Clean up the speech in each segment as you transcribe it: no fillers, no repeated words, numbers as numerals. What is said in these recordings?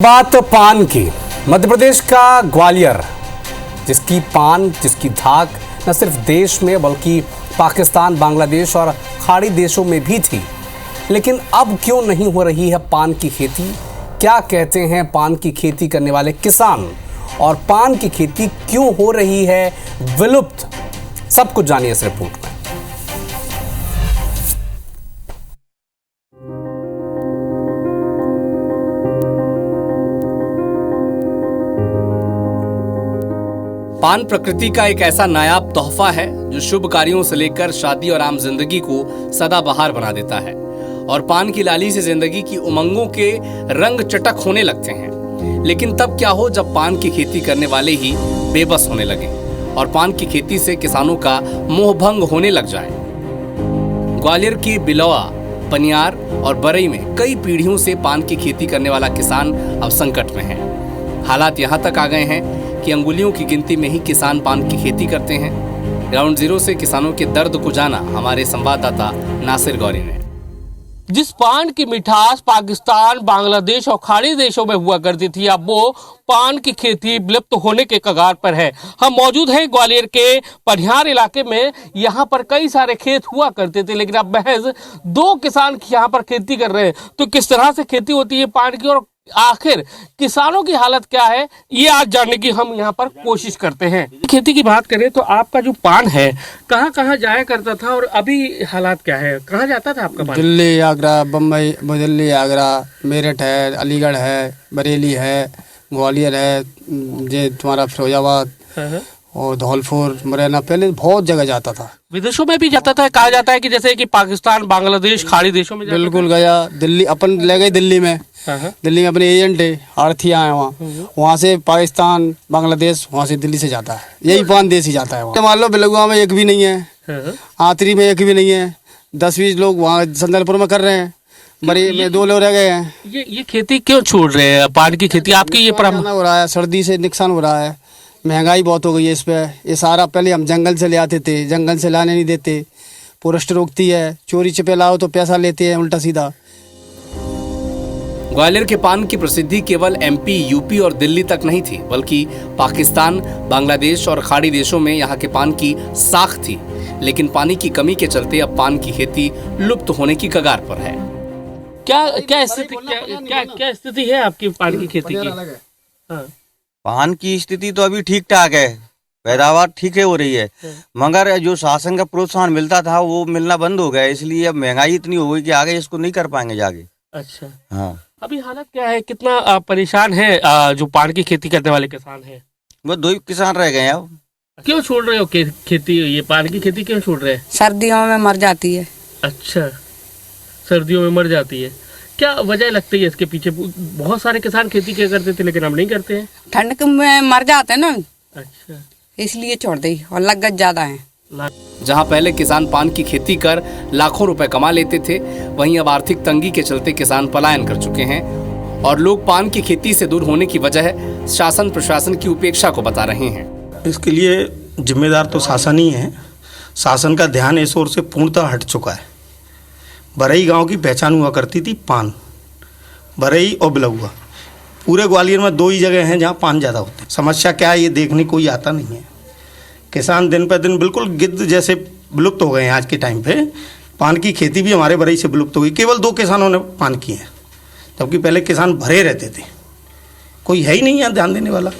बात पान की। मध्य प्रदेश का ग्वालियर, जिसकी पान, जिसकी धाक न सिर्फ देश में बल्कि पाकिस्तान, बांग्लादेश और खाड़ी देशों में भी थी, लेकिन अब क्यों नहीं हो रही है पान की खेती? क्या कहते हैं पान की खेती करने वाले किसान, और पान की खेती क्यों हो रही है विलुप्त? सब कुछ जानिए इस रिपोर्ट में। पान प्रकृति का एक ऐसा नायाब तोहफा है जो शुभ कार्यों से लेकर शादी और आम जिंदगी को सदाबहार बना देता है। और पान की लाली से जिंदगी की उमंगों के रंग चटक होने लगते हैं। लेकिन तब क्या हो जब पान की खेती करने वाले ही बेबस होने लगे और पान की खेती से किसानों का मोहभंग होने लग जाए। ग्वालियर के बिलौआ, पनियार और बरई में कई पीढ़ियों से पान की खेती करने वाला किसान अब संकट में है। हालात यहाँ तक आ गए हैं कि अंगुलियों की गिनती में ही किसान पान की खेती करते हैं। ग्राउंड जीरो से किसानों के दर्द को जाना हमारे संवाददाता नासिर गौरी ने। जिस पान की मिठास पाकिस्तान, बांग्लादेश और खाड़ी देशों में हुआ करती थी, अब वो पान की खेती विलुप्त होने के कगार पर है। हम मौजूद हैं ग्वालियर के पनियार इलाके में। यहाँ पर कई सारे खेत हुआ करते थे, लेकिन अब महज 2 किसान यहाँ पर खेती कर रहे हैं। तो किस तरह से खेती होती है पान की और आखिर किसानों की हालत क्या है, ये आज जानने की हम यहाँ पर कोशिश करते हैं। खेती की बात करें तो आपका जो पान है कहाँ कहाँ जाया करता था और अभी हालात क्या है? कहाँ जाता था आपका पान? दिल्ली, आगरा, बम्बई, दिल्ली, आगरा, मेरठ है, अलीगढ़ है, बरेली है, ग्वालियर है, ये तुम्हारा फिरोजाबाद और धौलपुर, मुरैना, पहले बहुत जगह जाता था। विदेशों में भी जाता था? कहा जाता है कि जैसे कि पाकिस्तान, बांग्लादेश, खाड़ी देशों में बिल्कुल गया। दिल्ली अपन ले गए, दिल्ली में अपने एजेंट है, आढ़तिया है वहाँ से पाकिस्तान, बांग्लादेश, वहाँ से दिल्ली से जाता है। यही पान देश ही जाता है वहाँ। मान लो बिलगुआ में एक भी नहीं है, आतरी में एक भी नहीं है, 10-20 लोग वहाँ संदलपुर में कर रहे हैं, बड़ी में 2 लोग रह गए हैं। ये खेती क्यों छोड़ रहे हैं? पान की खेती आपकी ये हो रहा है, सर्दी से नुकसान हो रहा है, महंगाई बहुत हो गई है इस पे। ये सारा पहले हम जंगल से ले आते थे, जंगल से लाने नहीं देते, फॉरेस्ट रोकती है, चोरी छिपे लाओ तो पैसा लेते हैं उल्टा सीधा। ग्वालियर के पान की प्रसिद्धि केवल एमपी, यूपी और दिल्ली तक नहीं थी, बल्कि पाकिस्तान, बांग्लादेश और खाड़ी देशों में यहाँ के पान की साख थी। लेकिन पानी की कमी के चलते अब पान की खेती लुप्त होने की कगार पर है। क्या स्थिति है आपकी पान की खेती की? हाँ। पान की स्थिति तो अभी ठीक ठाक है, पैदावार ठीक है हो रही है, मगर जो शासन का प्रोत्साहन मिलता था वो मिलना बंद हो गया। इसलिए अब महंगाई इतनी हो गई कि आगे इसको नहीं कर पाएंगे जाके। अच्छा, हाँ। अभी हालत क्या है? कितना परेशान है जो पान की खेती करने वाले किसान हैं? वो 2 ही किसान रह गए हैं अब। क्यों छोड़ रहे हो खेती? ये पान की खेती क्यों छोड़ रहे हैं? सर्दियों में मर जाती है। अच्छा, सर्दियों में मर जाती है। क्या वजह लगती है इसके पीछे? बहुत सारे किसान खेती किया करते थे लेकिन अब नहीं करते हैं। ठंड में मर जाते हैं ना। अच्छा, इसलिए छोड़ दी। और लागत ज्यादा है। जहां पहले किसान पान की खेती कर लाखों रुपए कमा लेते थे, वहीं अब आर्थिक तंगी के चलते किसान पलायन कर चुके हैं और लोग पान की खेती से दूर होने की वजह शासन प्रशासन की उपेक्षा को बता रहे हैं। इसके लिए जिम्मेदार तो शासन ही है। शासन का ध्यान इस ओर से पूर्णतः हट चुका है। बरई गांव की पहचान हुआ करती थी पान, बरई और बिलौआ। पूरे ग्वालियर में 2 ही जगह हैं जहां पान ज़्यादा होते हैं। समस्या क्या है ये देखने कोई आता नहीं है। किसान दिन पर दिन बिल्कुल गिद्ध जैसे विलुप्त हो गए हैं। आज के टाइम पे पान की खेती भी हमारे बरई से विलुप्त हो गई। केवल 2 किसानों ने पान किए हैं, जबकि पहले किसान भरे रहते थे। कोई है ही नहीं यहाँ ध्यान देने वाला।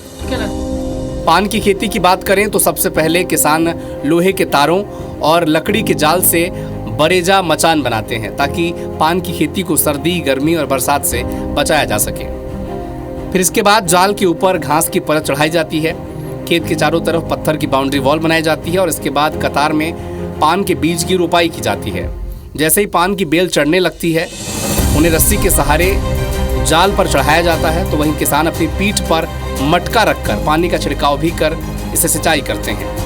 पान की खेती की बात करें तो सबसे पहले किसान लोहे के तारों और लकड़ी के जाल से बरेजा मचान बनाते हैं, ताकि पान की खेती को सर्दी, गर्मी और बरसात से बचाया जा सके। फिर इसके बाद जाल के ऊपर घास की परत चढ़ाई जाती है। खेत के चारों तरफ पत्थर की बाउंड्री वॉल बनाई जाती है और इसके बाद कतार में पान के बीज की रोपाई की जाती है। जैसे ही पान की बेल चढ़ने लगती है, उन्हें रस्सी के सहारे जाल पर चढ़ाया जाता है। तो वहीं किसान अपनी पीठ पर मटका रखकर पानी का छिड़काव भी कर इसे सिंचाई करते हैं।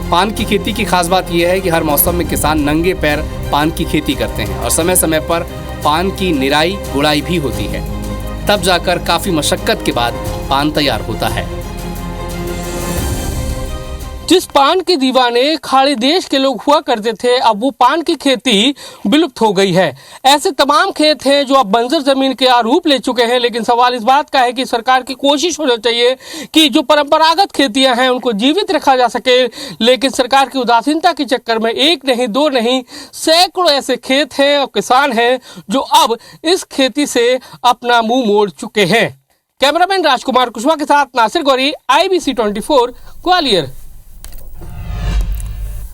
पान की खेती की खास बात यह है कि हर मौसम में किसान नंगे पैर पान की खेती करते हैं और समय समय पर पान की निराई गुड़ाई भी होती है। तब जाकर काफी मशक्कत के बाद पान तैयार होता है। जिस पान के दीवाने खाड़ी देश के लोग हुआ करते थे, अब वो पान की खेती विलुप्त हो गई है। ऐसे तमाम खेत हैं जो अब बंजर जमीन के रूप ले चुके हैं। लेकिन सवाल इस बात का है कि सरकार की कोशिश होनी चाहिए कि जो परंपरागत खेतियां हैं उनको जीवित रखा जा सके। लेकिन सरकार की उदासीनता के चक्कर में एक नहीं दो नहीं सैकड़ों ऐसे खेत हैं और किसान हैं जो अब इस खेती से अपना मुंह मोड़ चुके हैं। कैमरामैन राजकुमार कुशवाहा के साथ नासिर गौरी, IBC 24 ग्वालियर।